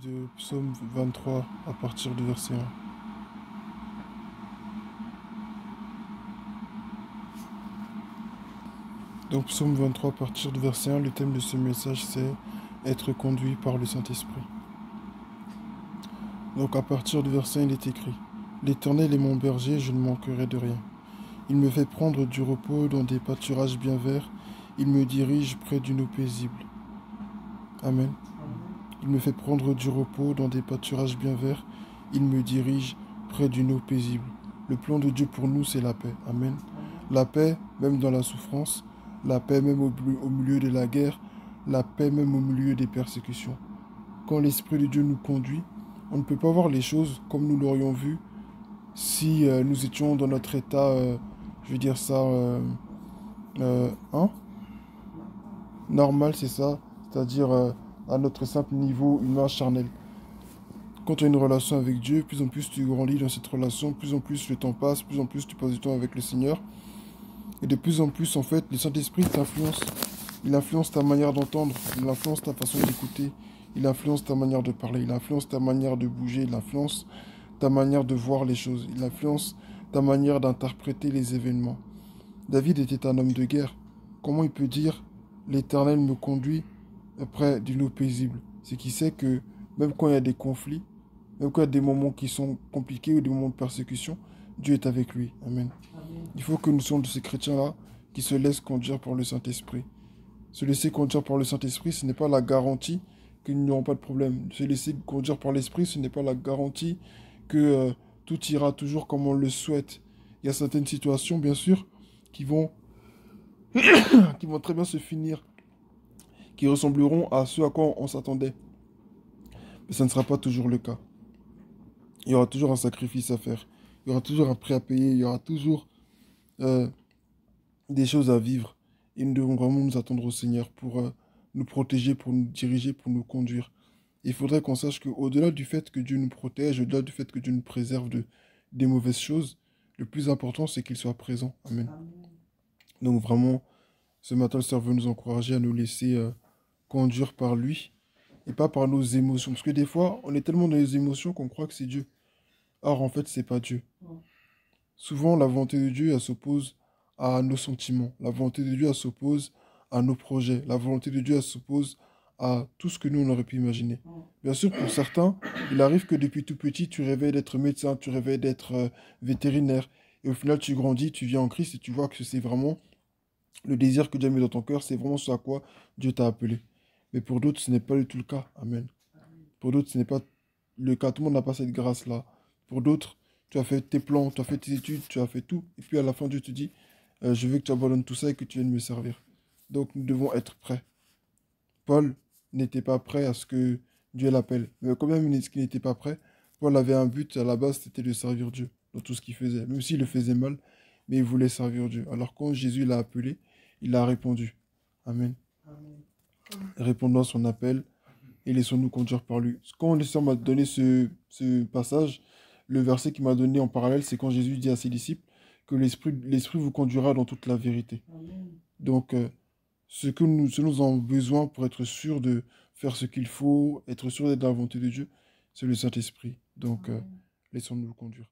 de Psaume 23 à partir du verset 1. Donc Psaume 23 à partir du verset 1, le thème de ce message c'est être conduit par le Saint-Esprit. Donc à partir du verset 1, il est écrit: L'Éternel est mon berger, je ne manquerai de rien. Il me fait prendre du repos dans des pâturages bien verts, il me dirige près d'une eau paisible. Amen. Il me fait prendre du repos dans des pâturages bien verts, il me dirige près d'une eau paisible. Le plan de Dieu pour nous, c'est la paix. Amen. La paix, même dans la souffrance, la paix même au milieu de la guerre, la paix même au milieu des persécutions. Quand l'Esprit de Dieu nous conduit, on ne peut pas voir les choses comme nous l'aurions vu si nous étions dans notre état, je veux dire ça, hein, normal, c'est ça, c'est-à-dire à notre simple niveau humain charnel. Quand tu as une relation avec Dieu, plus en plus tu grandis dans cette relation, plus en plus le temps passe, plus en plus tu passes du temps avec le Seigneur. Et de plus en plus, en fait, le Saint-Esprit t'influence. Il influence ta manière d'entendre, il influence ta façon d'écouter, il influence ta manière de parler, il influence ta manière de bouger, il influence ta manière de voir les choses, il influence ta manière d'interpréter les événements. David était un homme de guerre. Comment il peut dire l'Éternel me conduit près d'une eau paisible? C'est qu'il sait que même quand il y a des conflits, même quand il y a des moments qui sont compliqués ou des moments de persécution, Dieu est avec lui. Amen. Il faut que nous soyons de ces chrétiens-là qui se laissent conduire par le Saint-Esprit. Se laisser conduire par le Saint-Esprit, ce n'est pas la garantie qu'ils n'auront pas de problème. Se laisser conduire par l'Esprit, ce n'est pas la garantie que tout ira toujours comme on le souhaite. Il y a certaines situations, bien sûr, qui vont, qui vont très bien se finir, qui ressembleront à ce à quoi on s'attendait. Mais ça ne sera pas toujours le cas. Il y aura toujours un sacrifice à faire. Il y aura toujours un prix à payer. Il y aura toujours euh, des choses à vivre. Et nous devons vraiment nous attendre au Seigneur pour nous protéger, pour nous diriger, pour nous conduire. Il faudrait qu'on sache qu'au-delà du fait que Dieu nous protège, au-delà du fait que Dieu nous préserve des mauvaises choses, le plus important, c'est qu'il soit présent. Amen. Donc vraiment, ce matin, le Seigneur veut nous encourager à nous laisser conduire par lui et pas par nos émotions. Parce que des fois, on est tellement dans les émotions qu'on croit que c'est Dieu. Or, en fait, c'est pas Dieu. Souvent, la volonté de Dieu, elle s'oppose à nos sentiments. La volonté de Dieu, elle s'oppose à nos projets. La volonté de Dieu, elle s'oppose à tout ce que nous, on aurait pu imaginer. Bien sûr, pour certains, il arrive que depuis tout petit, tu rêvais d'être médecin, tu rêvais d'être vétérinaire. Et au final, tu grandis, tu viens en Christ et tu vois que c'est vraiment le désir que Dieu a mis dans ton cœur, c'est vraiment ce à quoi Dieu t'a appelé. Mais pour d'autres, ce n'est pas du tout le cas. Amen. Pour d'autres, ce n'est pas le cas. Tout le monde n'a pas cette grâce-là. Pour d'autres, tu as fait tes plans, tu as fait tes études, tu as fait tout. Et puis à la fin, Dieu te dit, je veux que tu abandonnes tout ça et que tu viennes me servir. Donc nous devons être prêts. Paul n'était pas prêt à ce que Dieu l'appelle. Mais quand même, il n'était pas prêt. Paul avait un but à la base, c'était de servir Dieu dans tout ce qu'il faisait. Même s'il le faisait mal, mais il voulait servir Dieu. Alors quand Jésus l'a appelé, il a répondu. Amen. Répondons à son appel et laissons-nous conduire par lui. Quand le Seigneur m'a donné ce passage, le verset qu'il m'a donné en parallèle, c'est quand Jésus dit à ses disciples que l'Esprit vous conduira dans toute la vérité. Donc, ce que nous avons besoin pour être sûr de faire ce qu'il faut, être sûr d'être dans la volonté de Dieu, c'est le Saint-Esprit. Donc, laissons-nous le conduire.